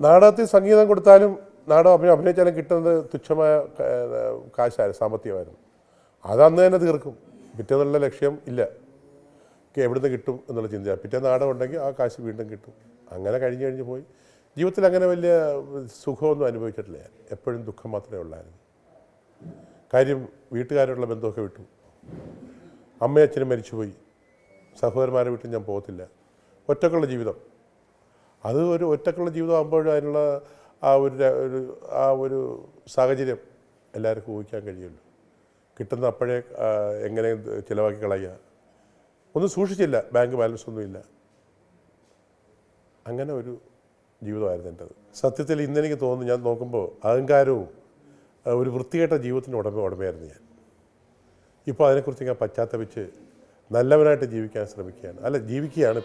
നാടകത്തിൽ സംഗീതം കൊടുത്താലും നാടകം അഭിനയിച്ചാലും കിട്ടുന്നത് തുച്ഛമായ കാശായിരുന്നു, സാമ്പത്തികമായിരുന്നു. അത് അന്ന് തന്നെ തീർക്കും. പിറ്റേന്നുള്ള ലക്ഷ്യം ഇല്ല, എവിടുന്ന് കിട്ടും എന്നുള്ള ചിന്ത. പിറ്റേ നാടകം ഉണ്ടെങ്കിൽ ആ കാശ് വീണ്ടും കിട്ടും. അങ്ങനെ കഴിഞ്ഞ് പോയി. ജീവിതത്തിൽ അങ്ങനെ വലിയ സുഖമൊന്നും അനുഭവിച്ചിട്ടില്ല ഞാൻ. എപ്പോഴും ദുഃഖം മാത്രമേ ഉള്ളായിരുന്നു. കാര്യം വീട്ടുകാരുള്ള ബന്ധമൊക്കെ വിട്ടു. അമ്മയും അച്ഛനും മരിച്ചുപോയി. സഹോദരന്മാരെ വിട്ട് ഞാൻ പോകത്തില്ല. ഒറ്റക്കുള്ള ജീവിതം. അത് ഒരു ഒറ്റക്കുള്ള ജീവിതം ആകുമ്പോഴും അതിനുള്ള ആ ഒരു സാഹചര്യം എല്ലാവർക്കും ഊഹിക്കാൻ കഴിയുള്ളൂ. കിട്ടുന്ന അപ്പോഴേ എങ്ങനെ ചിലവാക്കി കളയുക. ഒന്നും സൂക്ഷിച്ചില്ല, ബാങ്ക് ബാലൻസ് ഒന്നുമില്ല. അങ്ങനെ ഒരു ജീവിതമായിരുന്നു എൻ്റെത്. സത്യത്തിൽ ഇന്നെനിക്ക് തോന്നുന്നു, ഞാൻ നോക്കുമ്പോൾ അഹങ്കാരവും ഒരു വൃത്തികെട്ട ജീവിതത്തിൻ്റെ ഉടമയായിരുന്നു ഞാൻ. ഇപ്പോൾ അതിനെക്കുറിച്ച് ഞാൻ പശ്ചാത്തപിച്ച് നല്ലവനായിട്ട് ജീവിക്കാൻ ശ്രമിക്കുകയാണ്, അല്ല ജീവിക്കുകയാണ്.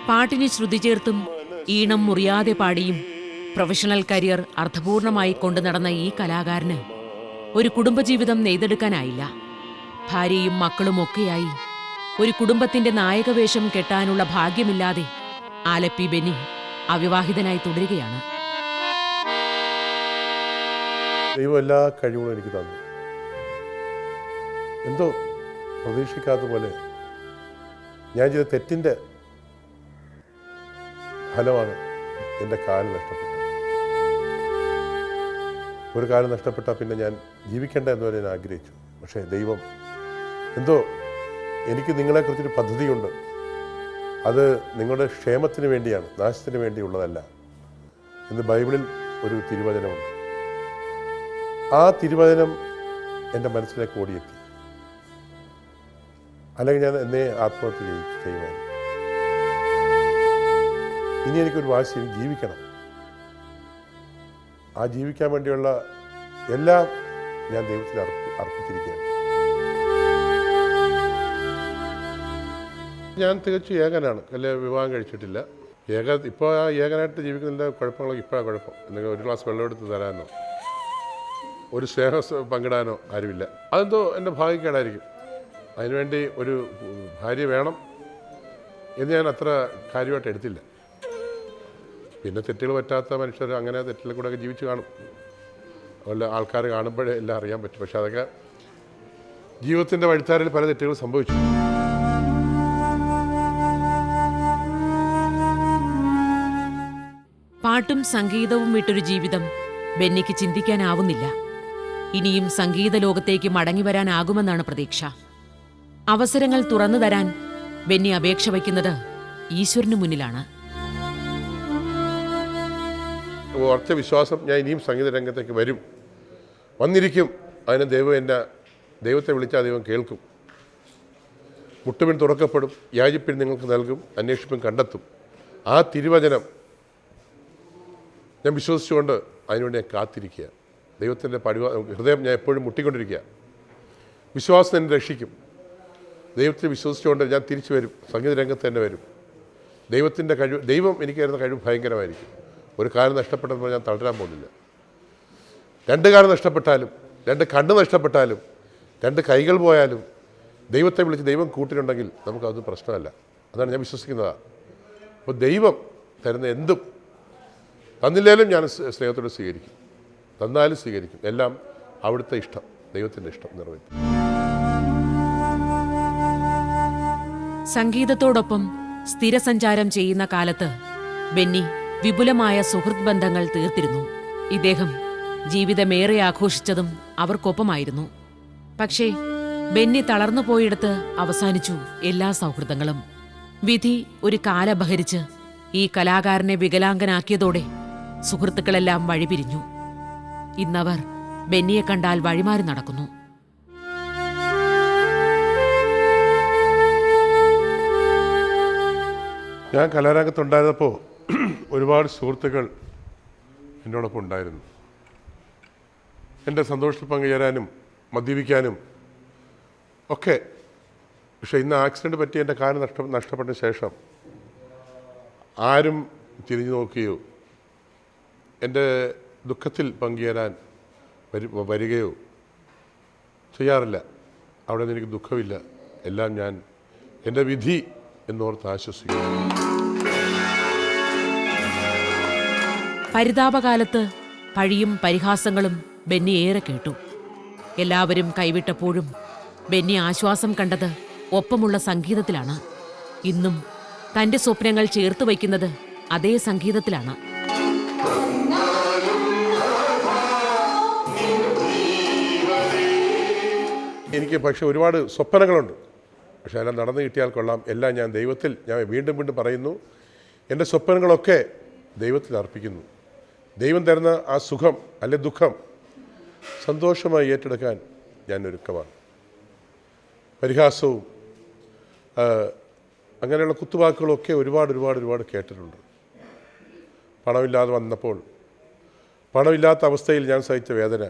പാട്ടിന് ശ്രുതി ചേർത്തും ഈണം മുറിയാതെ പാടിയും പ്രൊഫഷണൽ കരിയർ അർത്ഥപൂർണമായി കൊണ്ടു നടന്ന ഈ കലാകാരന് ഒരു കുടുംബജീവിതം നെയ്തെടുക്കാനായില്ല. ഭാര്യയും മക്കളുമൊക്കെയായി ഒരു കുടുംബത്തിന്റെ നായകവേഷം കെട്ടാനുള്ള ഭാഗ്യമില്ലാതെ ആലപ്പി ബെന്നി അവിവാഹിതനായി തുടരുകയാണ്. ദൈവം എല്ലാ കഴിവുകളും എനിക്ക് തന്നു. എന്തോ പ്രതീക്ഷിക്കാത്ത പോലെ ഞാൻ ചെയ്ത തെറ്റിൻ്റെ ഫലമാണ് എൻ്റെ കാല് നഷ്ടപ്പെട്ടത്. ഒരു കാലം നഷ്ടപ്പെട്ടാൽ പിന്നെ ഞാൻ ജീവിക്കേണ്ട എന്ന് ഞാൻ ആഗ്രഹിച്ചു. പക്ഷേ ദൈവം എന്തോ എനിക്ക് നിങ്ങളെക്കുറിച്ചൊരു പദ്ധതിയുണ്ട്. അത് നിങ്ങളുടെ ക്ഷേമത്തിന് വേണ്ടിയാണ്, നാശത്തിന് വേണ്ടിയുള്ളതല്ല എന്ന് ബൈബിളിൽ ഒരു തിരുവചനമുണ്ട്. ആ തിരുവചനം എൻ്റെ മനസ്സിലേക്ക് ഓടിയെത്തി. അല്ലെങ്കിൽ ഞാൻ എന്നെ ആത്മഹത്യ ചെയ്യുമായിരുന്നു. ഇനി എനിക്കൊരു വാശി, ജീവിക്കണം. ആ ജീവിക്കാൻ വേണ്ടിയുള്ള എല്ലാം ഞാൻ ദൈവത്തിന് അർപ്പിച്ചിരിക്കുകയാണ്. ഞാൻ തികച്ചും ഏകനാണ്. വിവാഹം കഴിച്ചിട്ടില്ല. ഇപ്പോൾ ആ ഏകനായിട്ട് ജീവിക്കുന്നതിൻ്റെ കുഴപ്പങ്ങളൊക്കെ ഇപ്പോഴാണ് കുഴപ്പം. എന്തെങ്കിലും ഒരു ഗ്ലാസ് വെള്ളം എടുത്ത് തരാനോ ഒരു സ്നേഹം പങ്കിടാനോ ആരുമില്ല. അതെന്തോ എൻ്റെ ഭാഗ്യക്കേടായിരിക്കും. അതിനുവേണ്ടി ഒരു ഭാര്യ വേണം എന്ന് ഞാൻ അത്ര കാര്യമായിട്ട് എടുത്തില്ല. പിന്നെ തെറ്റുകൾ പറ്റാത്ത മനുഷ്യർ അങ്ങനെ തെറ്റിൽ കൂടെയൊക്കെ ജീവിച്ച് കാണും. അതുപോലെ ആൾക്കാർ കാണുമ്പോഴേ എല്ലാം അറിയാൻ പറ്റും. പക്ഷെ അതൊക്കെ ജീവിതത്തിൻ്റെ വഴിത്താരയിൽ പല തെറ്റുകൾ സംഭവിച്ചു. പാട്ടും സംഗീതവും വിട്ടൊരു ജീവിതം ബെന്നിക്ക് ചിന്തിക്കാനാവുന്നില്ല. ഇനിയും സംഗീത ലോകത്തേക്ക് മടങ്ങിവരാനാകുമെന്നാണ് പ്രതീക്ഷ. അവസരങ്ങൾ തുറന്നു തരാൻ ബെന്നി അപേക്ഷ വയ്ക്കുന്നത് ഈശ്വരന് മുന്നിലാണ്. ഉറച്ച വിശ്വാസം, ഞാൻ ഇനിയും സംഗീത രംഗത്തേക്ക് വന്നിരിക്കും. അതിന് ദൈവത്തെ വിളിച്ചാൽ ദൈവം കേൾക്കും. മുട്ടുപിൻ തുറക്കപ്പെടും, യാചിപ്പിൻ നിങ്ങൾക്ക് നൽകും, അന്വേഷിപ്പിൻ കണ്ടെത്തും. ആ തിരുവചനം ഞാൻ വിശ്വസിച്ചുകൊണ്ട് അതിനുവേണ്ടി ഞാൻ കാത്തിരിക്കുക. ദൈവത്തിൻ്റെ ഹൃദയം ഞാൻ എപ്പോഴും മുട്ടിക്കൊണ്ടിരിക്കുക. വിശ്വാസം എന്നെ രക്ഷിക്കും. ദൈവത്തിൽ വിശ്വസിച്ചുകൊണ്ട് ഞാൻ തിരിച്ചു വരും, സംഗീത രംഗത്ത് തന്നെ വരും. ദൈവത്തിൻ്റെ കഴിവ്, ദൈവം എനിക്ക് തരുന്ന കഴിവ് ഭയങ്കരമായിരിക്കും. ഒരു കാലം നഷ്ടപ്പെട്ടപ്പോൾ ഞാൻ തളരാൻ പോകുന്നില്ല. 2 കാലം നഷ്ടപ്പെട്ടാലും, 2 കണ്ണ് നഷ്ടപ്പെട്ടാലും, 2 കൈകൾ പോയാലും ദൈവത്തെ വിളിച്ച് ദൈവം കൂട്ടിനുണ്ടെങ്കിൽ നമുക്കതൊന്നും പ്രശ്നമല്ല. അതാണ് ഞാൻ വിശ്വസിക്കുന്നതാണ്. അപ്പോൾ ദൈവം തരുന്ന എന്തും, തന്നില്ലേലും ഞാൻ സ്നേഹത്തോടെ സ്വീകരിക്കും, തന്നാലും സ്വീകരിക്കും. എല്ലാം അവിടുത്തെ ഇഷ്ടം, ദൈവത്തിൻ്റെ ഇഷ്ടം നിറവേറ്റും. സംഗീതത്തോടൊപ്പം സ്ഥിരസഞ്ചാരം ചെയ്യുന്ന കാലത്ത് ബെന്നി വിപുലമായ സുഹൃത്ത് ബന്ധങ്ങൾ തീർത്തിരുന്നു. ഇദ്ദേഹം ജീവിതമേറെ ആഘോഷിച്ചതും അവർക്കൊപ്പമായിരുന്നു. പക്ഷേ ബെന്നി തളർന്നു പോയിടത്ത് അവസാനിച്ചു എല്ലാ സൗഹൃദങ്ങളും. വിധി ഒരു കാലബഹരിച്ച് ഈ കലാകാരനെ വികലാംഗനാക്കിയതോടെ സുഹൃത്തുക്കളെല്ലാം വഴിപിരിഞ്ഞു. ഇന്നവർ ബെന്നിയെ കണ്ടാൽ വഴിമാറി നടക്കുന്നു. ഞാൻ കലാരംഗത്തുണ്ടായിരുന്നപ്പോൾ ഒരുപാട് സുഹൃത്തുക്കൾ എന്നോടൊപ്പം ഉണ്ടായിരുന്നു. എൻ്റെ സന്തോഷത്തിൽ പങ്കുചേരാനും മദ്യപിക്കാനും ഒക്കെ. പക്ഷേ ഇന്ന് ആക്സിഡൻറ്റ് പറ്റി എൻ്റെ കാല് നഷ്ടപ്പെട്ട ശേഷം ആരും തിരിഞ്ഞു നോക്കുകയോ എൻ്റെ ദുഃഖത്തിൽ പങ്കുചേരാൻ വരികയോ ചെയ്യാറില്ല. അവിടെ നിന്ന് എനിക്ക് ദുഃഖമില്ല. എല്ലാം ഞാൻ എൻ്റെ വിധി എന്നോർത്ത് ആശ്വസിക്കുന്നു. പരിതാപകാലത്ത് പഴിയും പരിഹാസങ്ങളും ബെന്നി ഏറെ കേട്ടു. എല്ലാവരും കൈവിട്ടപ്പോഴും ബെന്നി ആശ്വാസം കണ്ടത് ഒപ്പമുള്ള സംഗീതത്തിലാണ്. ഇന്നും തന്റെ സ്വപ്നങ്ങൾ ചേർത്ത് വയ്ക്കുന്നത് അതേ സംഗീതത്തിലാണ്. എനിക്ക് പക്ഷെ ഒരുപാട് സ്വപ്നങ്ങളുണ്ട്. പക്ഷെ എല്ലാം നടന്നു കിട്ടിയാൽ കൊള്ളാം. എല്ലാം ഞാൻ ദൈവത്തിൽ, ഞാൻ വീണ്ടും വീണ്ടും പറയുന്നു, എൻ്റെ സ്വപ്നങ്ങളൊക്കെ ദൈവത്തിൽ അർപ്പിക്കുന്നു. ദൈവം തരുന്ന ആ സുഖം അല്ലെ ദുഃഖം സന്തോഷമായി ഏറ്റെടുക്കാൻ ഞാൻ ഒരുക്കമാണ്. പരിഹാസവും അങ്ങനെയുള്ള കുത്തുവാക്കുകളൊക്കെ ഒരുപാട് കേട്ടിട്ടുണ്ട്. പണമില്ലാതെ വന്നപ്പോൾ, പണമില്ലാത്ത അവസ്ഥയിൽ ഞാൻ സഹിച്ച വേദന,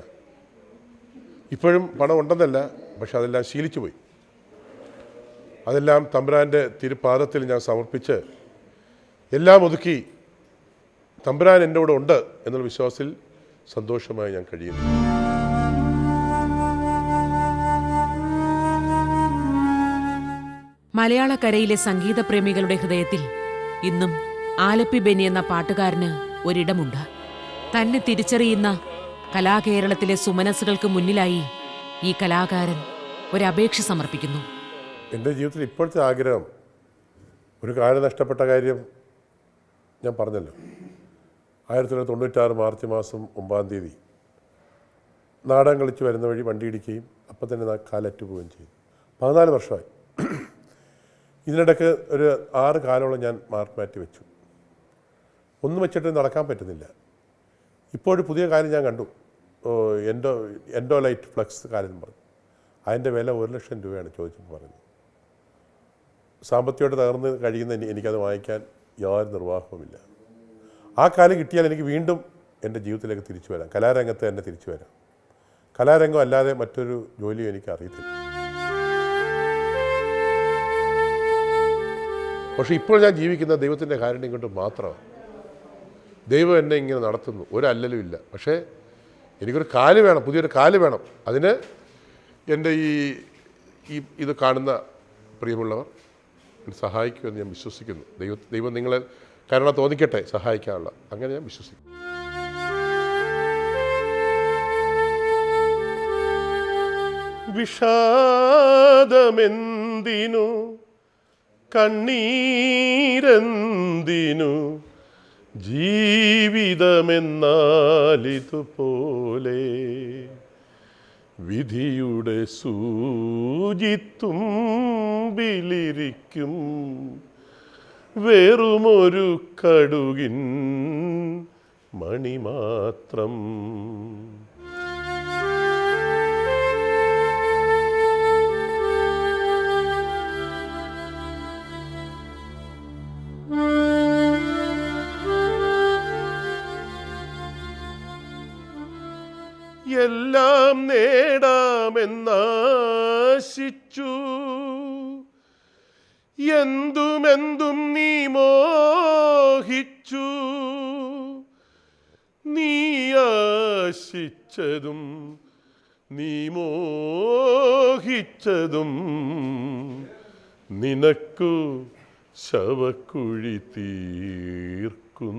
ഇപ്പോഴും പണം ഉണ്ടെന്നല്ല, പക്ഷെ അതെല്ലാം ശീലിച്ചു പോയി. അതെല്ലാം തമ്പുരാൻ്റെ തിരുപാദത്തിൽ ഞാൻ സമർപ്പിച്ച് എല്ലാം ഒതുക്കി തമ്പുരാൻ എൻ്റെ കൂടെ ഉണ്ട് എന്നുള്ള വിശ്വാസത്തിൽ സന്തോഷമായി ഞാൻ കഴിയുന്നു. മലയാളക്കരയിലെ സംഗീതപ്രേമികളുടെ ഹൃദയത്തിൽ ഇന്നും ആലപ്പി ബെന്നി എന്ന പാട്ടുകാരന് ഒരിടമുണ്ട്. തന്നെ തിരിച്ചറിയുന്ന കലാകേരളത്തിലെ സുമനസ്സുകൾക്ക് മുന്നിലായി ഈ കലാകാരൻ ഒരപേക്ഷ സമർപ്പിക്കുന്നു. എൻ്റെ ജീവിതത്തിൽ ഇപ്പോഴത്തെ ആഗ്രഹം, ഒരു കാര്യം നഷ്ടപ്പെട്ട കാര്യം ഞാൻ പറഞ്ഞല്ലോ. 1996 മാർച്ച് മാസം 9 നാടകം കളിച്ച് വരുന്ന വഴി വണ്ടി ഇടിക്കുകയും അപ്പം തന്നെ കാലറ്റ് പോവുകയും ചെയ്തു. 14 വർഷമായി. ഇതിനിടയ്ക്ക് ഒരു 6 കാലത്തോളം ഞാൻ മാറ്റി വെച്ചു. ഒന്നും വെച്ചിട്ട് നടക്കാൻ പറ്റുന്നില്ല. ഇപ്പോഴൊരു പുതിയ കാര്യം ഞാൻ കണ്ടു. എൻഡോലൈറ്റ് ഫ്ലക്സ് കാര്യം പറഞ്ഞു. അതിൻ്റെ വില 1,00,000 രൂപയാണ് ചോദിച്ചപ്പോൾ പറഞ്ഞത്. സാമ്പത്തികമായിട്ട് തകർന്ന് കഴിയുന്ന എനിക്കത് വാങ്ങിക്കാൻ യാതൊരു നിർവാഹവുമില്ല. ആ കാലം കിട്ടിയാൽ എനിക്ക് വീണ്ടും എൻ്റെ ജീവിതത്തിലേക്ക് തിരിച്ചു വരാം. കലാരംഗത്ത് തന്നെ തിരിച്ചു വരാം. കലാരംഗം അല്ലാതെ മറ്റൊരു ജോലിയും എനിക്ക് അറിയത്തില്ല. പക്ഷേ ഇപ്പോൾ ഞാൻ ജീവിക്കുന്ന ദൈവത്തിൻ്റെ കാരുണ്യം കൊണ്ട് മാത്രമാണ്. ദൈവം എന്നെ ഇങ്ങനെ നടത്തുന്നു, ഒരല്ലലും ഇല്ല. പക്ഷേ എനിക്കൊരു കാല് വേണം, പുതിയൊരു കാല് വേണം. അതിന് എൻ്റെ ഇത് കാണുന്ന പ്രിയമുള്ളവർ സഹായിക്കുമെന്ന് ഞാൻ വിശ്വസിക്കുന്നു. ദൈവം നിങ്ങളെ കരുണ തോന്നിക്കട്ടെ സഹായിക്കാനുള്ള, അങ്ങനെ ഞാൻ വിശ്വസിക്കുന്നു. വിഷാദമെന്തിനു, കണ്ണീരെന്തിനു, ജീവിതമെന്നാലിതുപോലെ വിധിയുടെ സൂചിത്തുമ്പിലിരിക്കും വെറുമൊരു കടുകിൻ മണിമാത്രം. എല്ലാം നേടാമെന്നാശിച്ചു, എന്തുമെന്തും നീ മോഹിച്ചു. നീ ആശിച്ചതും നീ മോഹിച്ചതും നിനക്കു ശവക്കുഴി തീർക്കുന്നു.